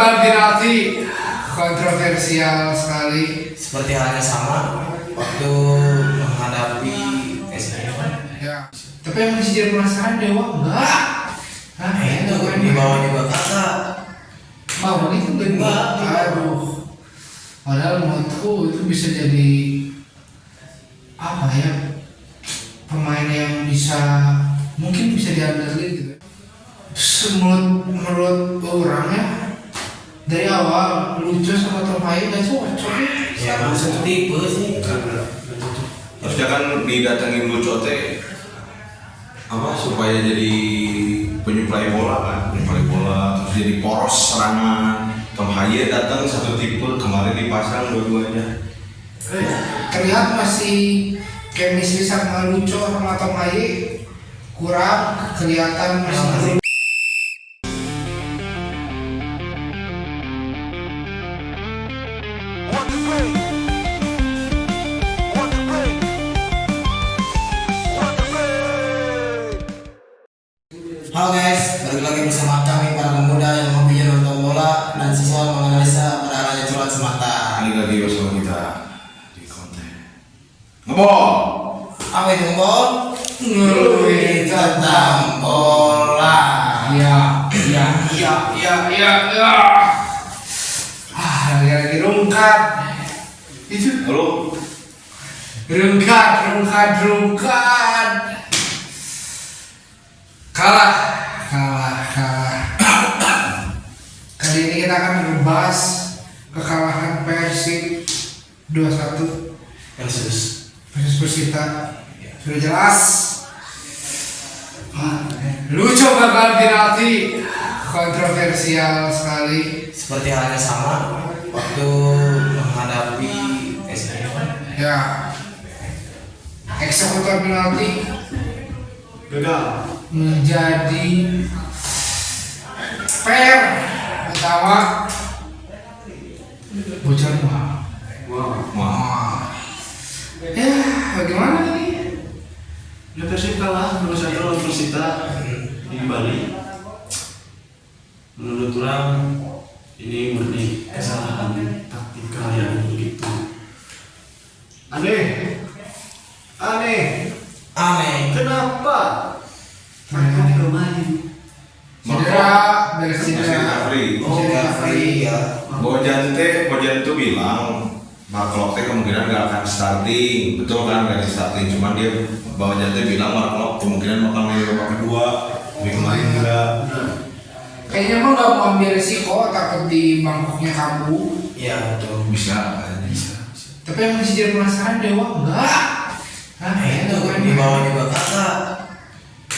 gagal penalti, kontroversial sekali. Seperti halnya sama waktu menghadapi SDM. Ya. Tapi yang masih jadi penasaran Dewa enggak. Nah, itu di bawah juga kakak. Mau itu enggak. Aduh. Padahal menurutku itu bisa jadi apa ya? Pemain yang mungkin bisa diandalkan gitu. Menurut orangnya dari awal Lucu sama Tomai gak cocok ya emang satu tipe sih. Harusnya kan didatengin Lucu teh apa supaya jadi penyuplai bola kan, terus jadi poros serangan. Tom Haye datang satu tipe, kemarin dipasang dua-duanya. Terlihat masih chemistry sama Lucu sama Tom Haye kurang kelihatan masih. Halo guys, balik lagi bersama kami para pemuda yang hobinya nonton bola dan siswa menganalisa pada arahnya curhat semata. Balik lagi bersama kita di konten ngebol. Apa itu ngebol? Ngeri tentang bola. Ya. Lagi rungkat. Itu Halo. rungkat. Kalah. Kali ini kita akan membahas kekalahan Persib 2-1 Versus versus Persita. Sudah jelas. Lucu gagal penalti, kontroversial sekali. seperti halnya sama waktu menghadapi SDM. Ya, eksekutor penalti Gagal. menjadi fair pertama bocor wah. Ya, bagaimana ini? Ya Persib kalah 2-1 lawan Persita di Bali. Menurut orang ini murni kesalahan taktikal yang begitu aneh. Kenapa? Mereka tidak main. Cedera, beres cedera. Free. Ya. Bojan tuh bilang Mark Klok teh kemungkinan gak akan starting, betul kan, gak di starting, cuman dia Bojan teh bilang Mark Klok kemungkinan bakal main babak kedua, tapi kemarin enggak. Kayaknya mah nggak mau ambil resiko, takut di mangkoknya kambuh. Iya betul. Bisa. Tapi yang masih jadi penasaran Dewa enggak. Nah, itu di bawah juga kakak.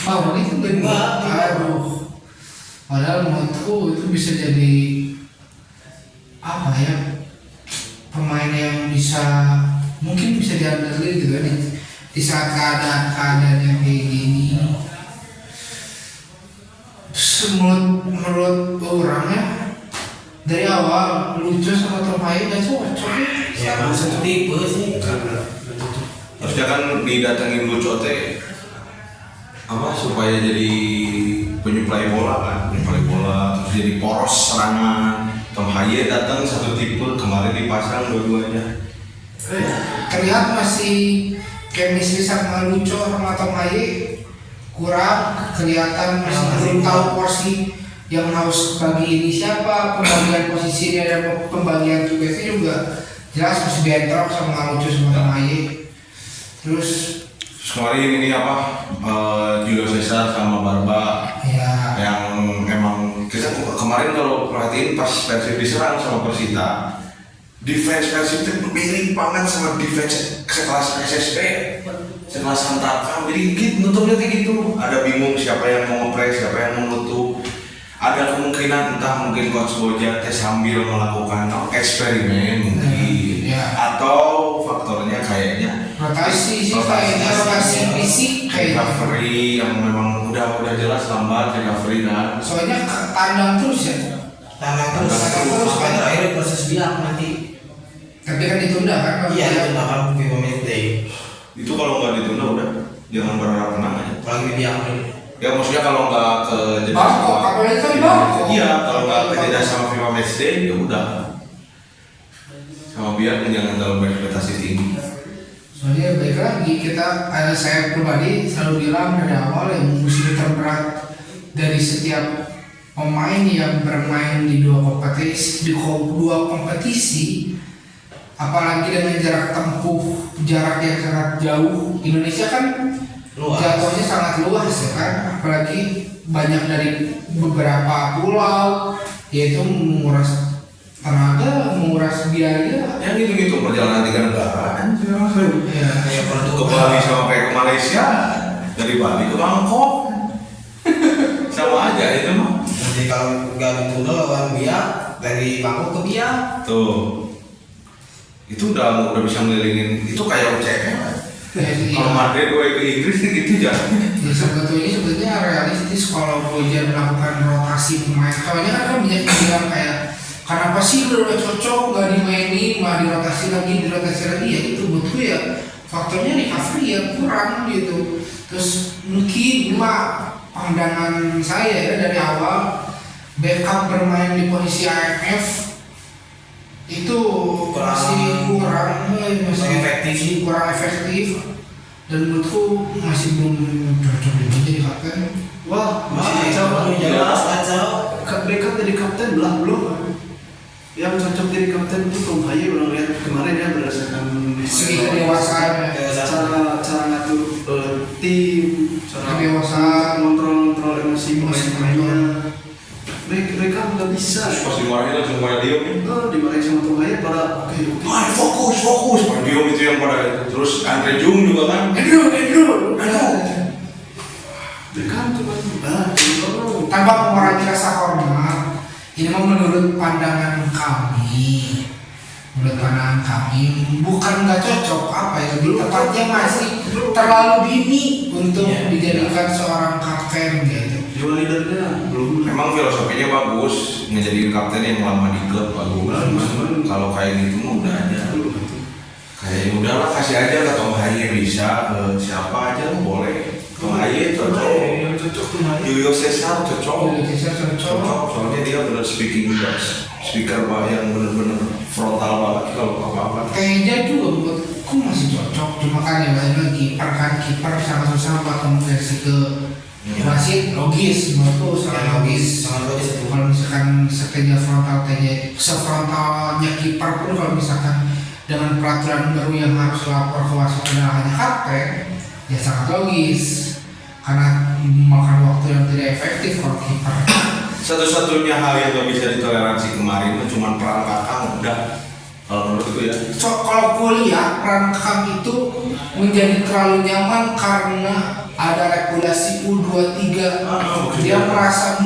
Mau itu enggak. Aduh. Padahal menurutku itu bisa jadi apa ya? Pemain yang mungkin bisa diandalkan gitu kan di saat keadaan yang kayak gini. Menurut orangnya dari awal Lucu sama Tomai gak cocok Ya emang satu tipe sih. Harusnya kan didatengin Lucu teh apa supaya jadi penyuplai bola kan, terus jadi poros serangan. Tom Haye datang satu tipe, kemarin dipasang dua-duanya. Terlihat masih chemistry sama Lucu sama Tom Haye kurang kelihatan masih belum tahu porsi yang harus bagi ini siapa, pembagian posisinya dan pembagian tugasnya juga jelas masih bentrok sama Lucu sama Tom Haye. Terus Kemarin ini Julio Cesar sama Barba ya yang emang kita kemarin kalau perhatiin pas Persib diserang sama Persita, defense Persib itu mirip banget sama defense sekelas SSP, sekelas Santaka, jadi gitu nutupnya kayak gitu. Ada bingung siapa yang mau ngepres, siapa yang mau nutup. Ada kemungkinan entah mungkin coach Bojan sambil melakukan eksperimen mungkin, atau faktornya kayaknya rotasi fisik kayak recovery yang memang udah jelas lambat recovery kan. soalnya tandang terus ya. Tandang terus sampai terakhir proses bilang nanti. Tapi kan ditunda kan? Iya ditunda kan FIFA Match Day. Itu kalau nggak ditunda udah jangan berharap menang aja. Apalagi di biang. Ya maksudnya kalau nggak ke Bangkok, apalagi kan Bangkok. Iya, kalau nggak ke jeda sama FIFA Matchday ya udah. Sama biar jangan terlalu berekspektasi tinggi. Soalnya baik lagi saya pribadi selalu bilang dari awal yang musuh terberat dari setiap pemain yang bermain di dua kompetisi, apalagi dengan jarak tempuh jarak yang sangat jauh. Indonesia kan Luas. jatuhnya sangat luas ya kan, apalagi banyak dari beberapa pulau, yaitu menguras tenaga, menguras biaya. Ya gitu-gitu perjalanan 3 negara anjir. Ya, Kayak Ke Portugal. Bali sama kayak ke Malaysia, dari Bali ke Bangkok. Sama aja itu mah. Nanti kalau nggak ditunda lawan Biak dari Bangkok ke Biak. Tuh. Itu udah bisa ngelilingin, itu kayak UCL. Kalau Madrid gue ke Inggris sih gitu aja. Ya sebetulnya realistis kalau Bojan melakukan rotasi pemain. Soalnya kan banyak yang bilang kayak kenapa sih udah cocok nggak dimainin, malah dirotasi lagi ya itu buat gue ya faktornya recovery ya kurang gitu. Terus mungkin pandangan saya ya dari awal backup bermain di posisi AMF itu masih kurang efektif dan menurutku masih belum cocok jadi kapten. Wah, Masih kacau. jelas kacau. Backup jadi kapten belum. Yang cocok jadi kapten itu Tom Haye udah lihat kemarin ya berdasarkan Segi kedewasaan, cara ngatur tim, cara kedewasaan, kontrol emosi pemain-pemainnya. Mereka nggak bisa. Pas dimarahin langsung pada diem nih. Dimarahin sama Tom Haye pada oke. Fokus. Pada diem itu yang pada terus Andre Jung juga kan. Andrew. Beckham tuh kan, Tanpa mengurangi rasa hormat, ini mah menurut pandangan kami, bukan nggak cocok apa ya, tepatnya masih terlalu dini untuk dijadikan seorang kapten gitu. jual leadernya belum. Memang filosofinya bagus, ngejadiin kapten yang lama di klub bagus. Kalau kayak gitu mah udah aja. Kayak udahlah kasih aja ke Tom Haye bisa, ke siapa aja lo boleh. Tom Haye cocok. Yang cocok tuh Haye. Julio Cesar cocok. Cocok. Soalnya dia bener speaker yang bener-bener frontal banget kalau apa-apa. Kayaknya juga buatku masih cocok, cuma kan ya lagi kiper sangat susah buat konversi ke wasit logis, menurutku sangat logis. Kalau misalkan seteja sefrontalnya kiper pun kalau misalkan dengan peraturan baru yang harus lapor ke wasit adalah hanya kapten, ya sangat logis karena memakan waktu yang tidak efektif kalau kiper. Satu-satunya hal yang gak bisa ditoleransi kemarin itu cuma peran Kakang udah. Kalau menurutku ya. Kalau kuliah peran Kakang itu menjadi terlalu nyaman karena ada regulasi U23. Dia merasa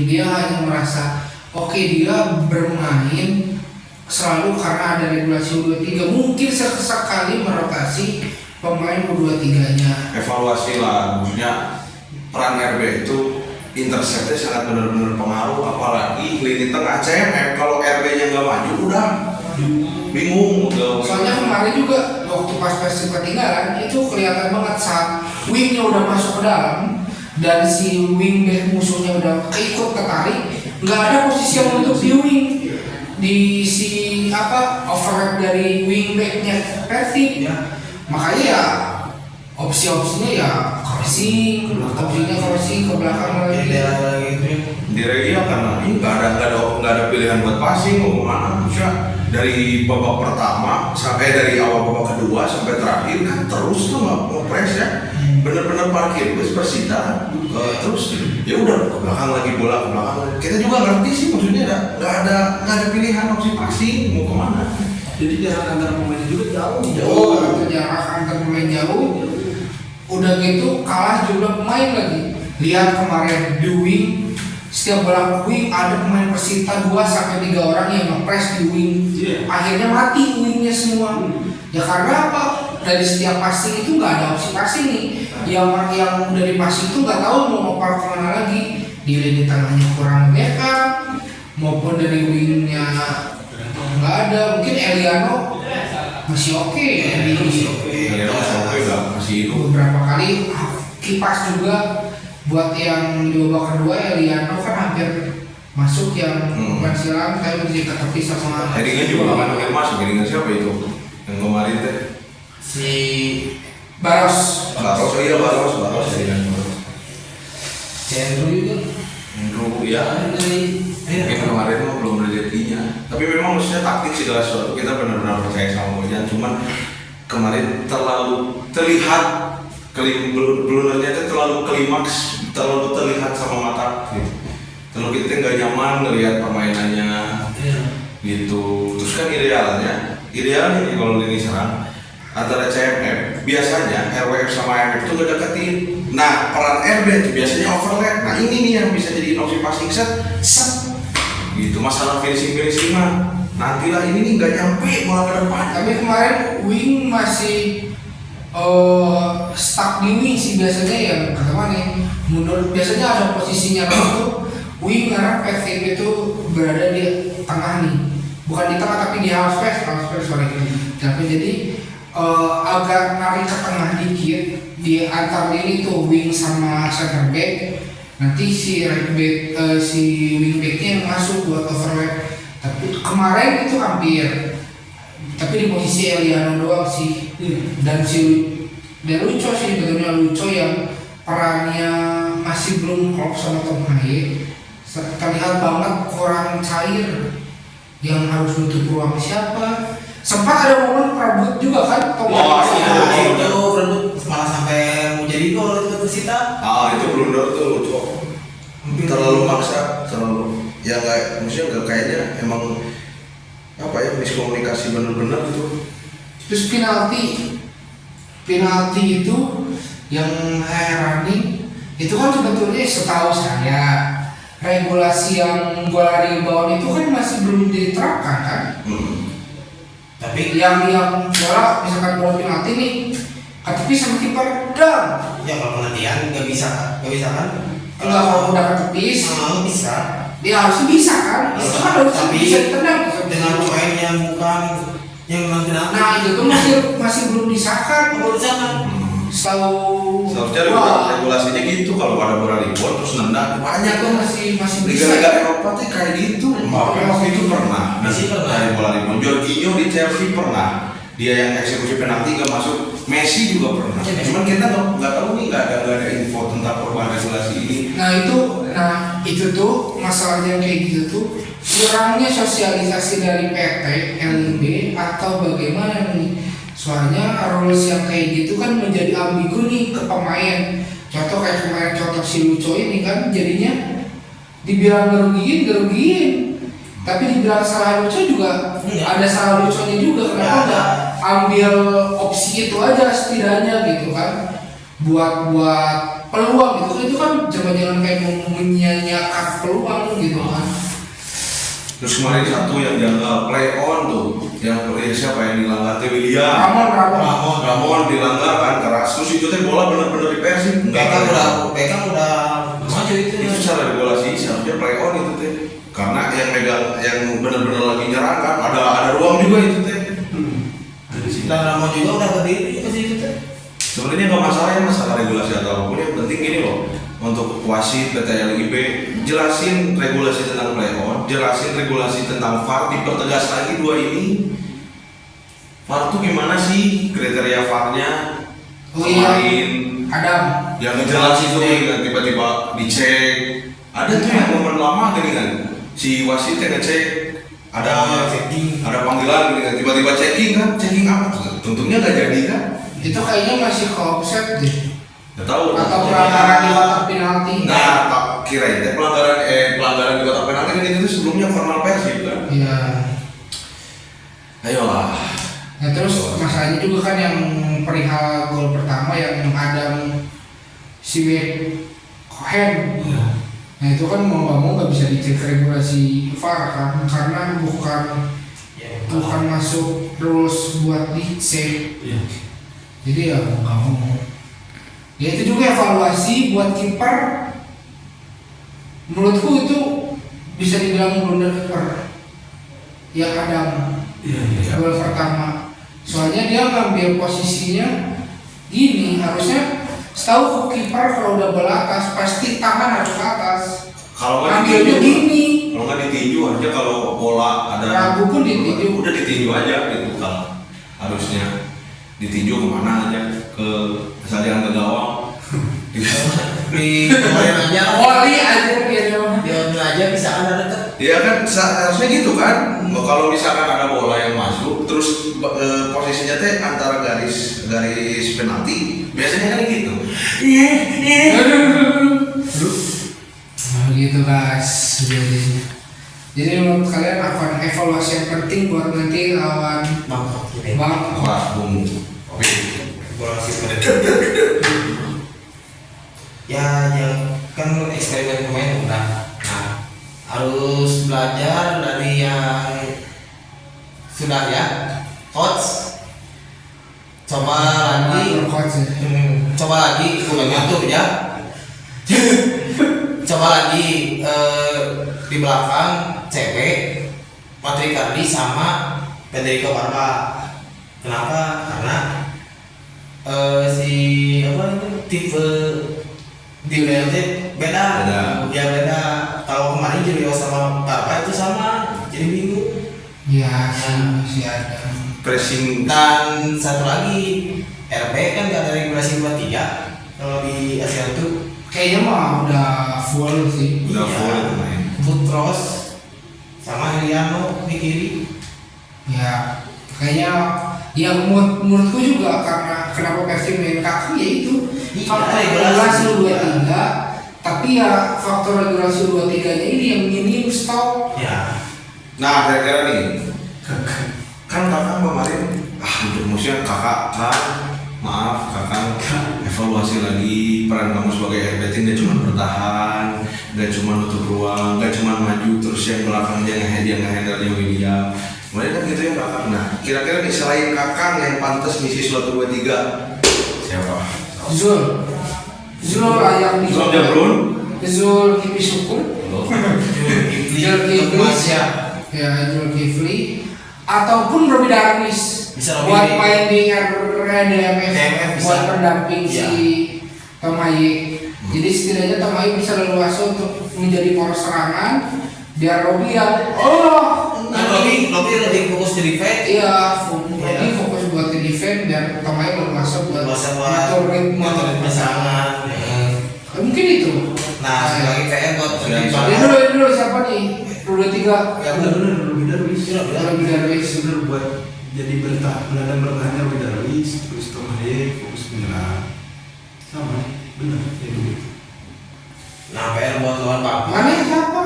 dia hanya merasa oke, dia bermain selalu karena ada regulasi U23. Mungkin sekali merotasi pemain U23-nya. Evaluasi lah, maksudnya peran RB itu interceptnya sangat benar-benar pengaruh, apalagi lini tengah CMF. Kalau RB-nya nggak maju udah bingung udah. Soalnya kemarin juga waktu pas Persib ketinggalan itu kelihatan banget saat wingnya udah masuk ke dalam dan si wingback musuhnya udah keikut ketarik, nggak ada posisi yang untuk di wing di si overlap dari wingbacknya Persib. Makanya ya opsinya ya crossing ke belakang lagi. Di Regia karena ini nggak ada pilihan buat passing mau kemana. Maksudnya dari babak pertama sampai dari awal babak kedua sampai terakhir kan terus tuh nggak mau press ya, bener-bener parkir terus Persita terus ya udah ke belakang lagi bola ke belakang lagi. Kita juga ngerti sih maksudnya nggak ada pilihan opsi passing mau kemana. Jadi jarak antara pemain juga jauh. Jarak antar pemain jauh. Udah gitu kalah jumlah pemain lagi. Lihat kemarin di wing, setiap bola wing ada pemain Persita 2-3 orang yang nge-press di wing. Akhirnya mati wingnya semua. Ya karena apa? Dari setiap passing itu nggak ada opsi passing nih. Yang dari passing itu nggak tahu mau ngoper kemana lagi. Di lini tengahnya kurang backup, maupun dari wingnya nggak ada. Mungkin Eliano masih oke ya, Masih hidup. beberapa kali kipas juga buat yang di babak kedua Eliano kan hampir masuk yang bukan silang tapi jadi ketepis sama Headingan juga kan hampir masuk. Headingan siapa itu? Yang kemarin teh Si Baros. Baros, oh iya Baros headingan Baros. Cendro juga. Menurut ya. Mungkin kemarin mah belum rezekinya. Tapi memang maksudnya taktik segala sesuatu kita benar-benar percaya sama Bojan. Cuman kemarin terlalu terlihat blundernya itu terlalu klimaks, terlalu terlihat sama mata gitu. Terlalu kita nggak nyaman ngelihat permainannya gitu. Terus kan idealnya nih kalau lini serang antara CMF biasanya RWF sama AMF itu nggak deketin. Nah peran RB itu biasanya overlap. Nah ini nih yang bisa jadi opsi passing set gitu. Masalah finishing mah nantilah ini nih nggak nyampe malah ke depan. Tapi kemarin wing masih stuck di wing sih biasanya yang kata mana mundur. Biasanya ada posisinya tuh wing karena PTP itu berada di tengah nih, bukan di tengah tapi di half space sorry. Tapi jadi agak narik ke tengah dikit di antar ini tuh wing sama center back. Nanti si right back si wing backnya yang masuk buat overlap. Tapi kemarin itu hampir, tapi di posisi Eliano doang sih. Dan Lucho sih betulnya Lucho yang perannya masih belum klop sama Tom Haye. Terlihat banget kurang cair, yang harus nutup ruang siapa. Sempat ada momen perebut juga kan Tom Haye. Itu perebut malah sampai mau jadi gol itu Persita. Itu blunder tuh Lucho. Terlalu maksa, terlalu ya kayak maksudnya nggak kayaknya emang apa ya miskomunikasi bener-bener gitu. Terus penalti itu yang heranin itu kan sebetulnya setahu saya regulasi yang bola rebound itu kan masih belum diterapkan kan. Tapi yang bola misalkan bola penalti nih tapi sama kiper dang Ya kalau penaltian nggak bisa kan? kalau udah ketepis Bisa. dia harusnya bisa kan. Itu kan harus bisa ditendang Dengan poin yang bukan yang penalti. nah itu tuh masih belum disahkan. Setahu Seharusnya regulasinya gitu kalau ada bola rebound terus nendang banyak itu tuh. masih bisa. Liga-liga Eropa tuh kayak gitu. Mbappe waktu itu pernah. Messi pernah. Dari bola rebound. Jorginho di Chelsea pernah. Dia yang eksekusi penalti gak masuk. Messi juga pernah. Cuman kita nggak tahu nih nggak ada info tentang perubahan regulasi ini. Nah itu tuh masalahnya kayak gitu tuh kurangnya sosialisasi dari PT, LIB atau bagaimana nih. Soalnya rules yang kayak gitu kan menjadi ambigu nih ke pemain. Contoh kayak kemarin contoh si Lucho ini kan jadinya dibilang ngerugiin. Tapi dibilang salah Lucho juga ada salah Luchonya juga. Kenapa nggak ambil opsi itu aja setidaknya gitu kan buat peluang gitu. Itu kan jangan kayak menyanyiakan peluang gitu kan. Terus kemarin satu yang dianggap play on tuh, yang siapa yang dilanggar teh William. Ramon dilanggar kan keras. Terus itu teh bola bener-bener di Persib. Beckham udah maju itu. Itu secara regulasi seharusnya play on itu teh. Karena yang megang yang bener-bener lagi nyerang kan ada ruang juga itu teh. Dan Ramon juga udah berdiri ke situ teh. Sebenarnya nggak masalah ya masalah regulasi atau apapun, yang penting gini loh. Untuk wasit PT LIB jelasin regulasi tentang play on, jelasin regulasi tentang VAR, dipertegas lagi dua ini. VAR tuh gimana sih kriteria VAR-nya? Kemarin Adam yang ngejelasin tuh yang tiba-tiba dicek. Ada tuh yang momen lama gini kan, si wasitnya ngecek ada panggilan gini kan, tiba-tiba checking apa tuh? Tentunya nggak jadi kan? itu kayaknya masih ke offset deh. Nggak tahu. Atau pelanggaran di kotak penalti. Nah, tak kira itu pelanggaran di kotak penalti kan itu sebelumnya formal Persib kan? Iya. Ayolah. Nah terus masalahnya juga kan yang perihal gol pertama yang Adam Siwek Cohen. Nah itu kan mau nggak mau nggak bisa dicek regulasi VAR kan karena bukan masuk rules buat dicek. Jadi ya mau nggak mau. Ya itu juga evaluasi buat kiper. Menurutku itu bisa dibilang blunder kiper yang Adam gol pertama. Soalnya dia ngambil posisinya gini, harusnya Setahu kiper kalau udah bola atas pasti tangan harus ke atas. Kalau nggak Ambilnya ditinju, gini. kalau nggak ditinju aja kalau bola ada Ragu pun ditinju. udah ditinju aja gitu kalau harusnya ditinju kemana aja ke misalnya ke gawang. Di kemarin aja Volley aja dia dong. di online aja bisa kan ada deket. Ya kan harusnya gitu kan. Kalau misalkan ada bola yang masuk terus posisinya teh antara garis penalti biasanya kan gitu. Nah, gitu guys. Jadi menurut kalian apa evaluasi yang penting buat nanti lawan Bangkok gitu. Bangkok? Wah, bumbu. Oke. Evaluasi pada ya yang kan eksperimen pemain udah, nah harus belajar dari yang sudah ya, coach coba lagi, Coach ya. coba lagi udah ngatur ya. Coba lagi di belakang cewek Patrick Cardi sama Federico Barba. Kenapa? Karena si apa itu tipe beda. Beda. Ya beda. Kalau kemarin Julio sama Barba itu sama, jadi bingung. Ya, masih ada. Pressing Dan satu lagi RB kan gak ada regulasi 23 kalau di Asia itu. Kayaknya mah udah full sih. udah Iya. full itu main. Putros sama Heliano di kiri. Ya, kayaknya yang menurutku juga karena kenapa Persib main kaki ya itu Iya, faktor regulasi. regulasi 23. Tapi ya faktor regulasi 23-nya ini yang minim stop. Ya. Nah, kira-kira nih, kan kakak kemarin, untuk musuhnya kakak kan, maaf kakak, evaluasi lagi peran kamu sebagai RB tidak cuma bertahan, nggak cuma nutup ruang, nggak cuma maju terus yang belakang dia ngehandle dia. Kemudian kan gitu ya kakak. Nah, kira-kira nih selain kakak yang pantas misi slot 23 siapa? Zul layak di Zul Jabrun? Zul Kipli Syukur. Zul Kipli ya Zul Kifli ataupun Robi Darwis Bisa Robi buat di- main di DMF DMF bisa. buat pendamping Iya. si Tomaye. Jadi setidaknya Tomaye bisa leluasa untuk menjadi poros serangan biar Robi yang Kan Robi lebih fokus di defense. iya Iya. Robi fokus buat di defense biar Tomaye leluasa buat Masa buat ngatur ritme ritme serangan. mungkin itu. Nah, sebagai PM buat Iya. Ini dulu siapa nih? Dua tiga. Ya benar Robi Darwis. Robi Darwis. Benar buat jadi bertahan bertahannya Robi Darwis, terus Tomaye fokus menyerang. Sama, benar ya begitu. Nah, PR buat lawan Papua. Mana siapa?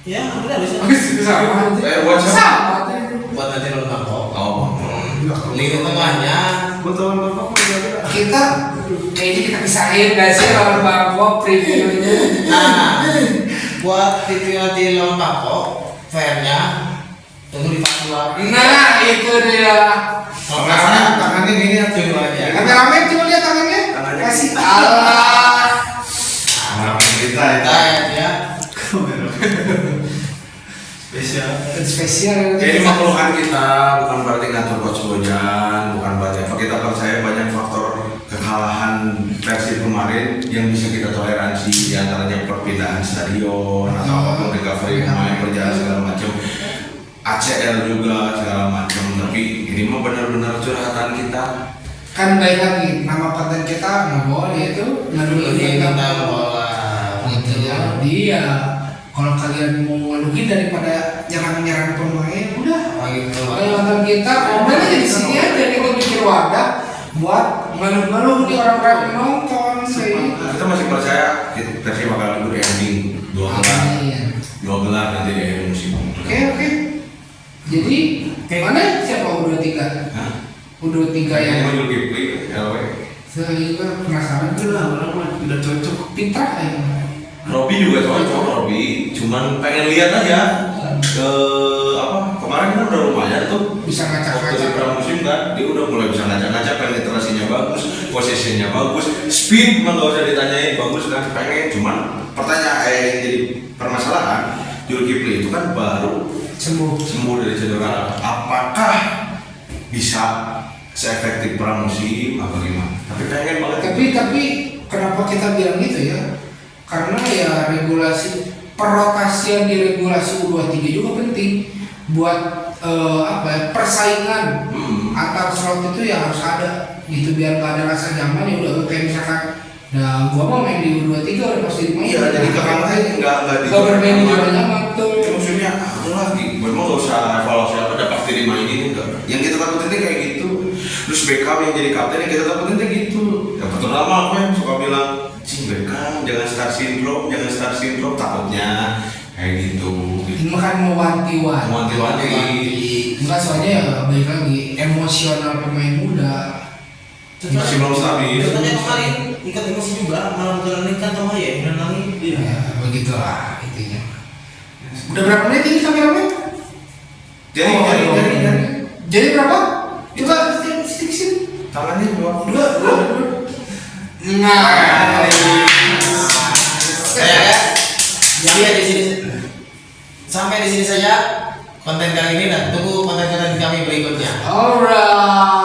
Ya, udah bisa. Sama. Buat siapa? Sama. Buat nanti lawan Bangkok. Oh, Lini tengahnya Buat lawan Bapak mah ya udah. Kita kayaknya kita pisahin gak sih lawan Bangkok previewnya. nah, buat TV nanti lawan Bangkok, fairnya tunggu di Papua. Nah itu dia. Kalau nggak salah, tangannya gini ya. tunggu aja. Kameramen coba lihat tangannya. Tangannya. Kasih Allah. Nah, kita Kita ya. Spesial. Spesial. Jadi makluman kita bukan berarti ngatur coach Bojan, bukan berarti apa, kita percaya banyak faktor kekalahan versi kemarin yang bisa kita toleransi, diantaranya perpindahan stadion atau apapun recovery pemain berjalan segala macam, ACL juga segala macam. Tapi ini mah benar-benar curhatan kita. Kan baik lagi nama konten kita nggak boleh itu Lebih nggak tentang bola. gitu ya. Dia kalau kalian mau ngeluhin daripada nyerang-nyerang pemain udah Lagi keluar. kalau nonton kita komen aja di sini aja kita bikin wadah buat ngeluh-ngeluh di orang-orang yang nonton sih. Kita masih percaya versi bakal good ending, dua gelar nanti di akhir musim. Oke. Jadi mana siapa U23? Hah? U23 yang Yang mau Kipli, LW. saya juga penasaran tuh Udah orang mah udah cocok. pintar ya. Robi juga cocok, Robi. Cuman pengen lihat aja ke apa kemarin kan udah lumayan tuh. Bisa Waktu di ngacak-ngacak. pramusim kan, dia udah mulai bisa ngacak-ngacak, penetrasinya bagus, posisinya bagus, speed mah nggak usah ditanyain, bagus kan, pengen. Cuman pertanyaan yang jadi permasalahan, Zulkifli itu kan baru sembuh dari cedera. Apakah bisa seefektif pramusim apa gimana? Tapi pengen banget. Tapi kenapa kita bilang gitu ya? Karena ya regulasi perotasian di regulasi U23 juga penting buat persaingan antar slot itu ya harus ada gitu biar nggak ada rasa nyaman. Ya udah kayak misalkan, nah gua mau main di U23 udah pasti main. Iya, jadi kakaknya nggak bermain di zona nyaman tuh. Maksudnya apa lagi? Memang nggak usah evaluasi apa, udah pasti dimainin enggak. Yang kita takutin tuh kayak gitu. Terus Beckham yang jadi kapten yang kita takutin tuh gitu. Ya betul lama aku yang suka bilang, cing Beckham jangan star syndrome, takutnya kayak gitu. Makan mewanti-wanti. Enggak, soalnya ya baik lagi emosional pemain muda. Masih belum stabil. Contohnya kemarin ikat emosi juga malah menurunkan sama ya dan lagi. Iya. Ya begitulah intinya. Udah berapa menit ini kameramen? Jadi berapa? Coba sini. Tangannya dua. Nah. Jadi ya di sini sampai di sini saja konten kali ini dan tunggu konten-konten kami berikutnya. Alright.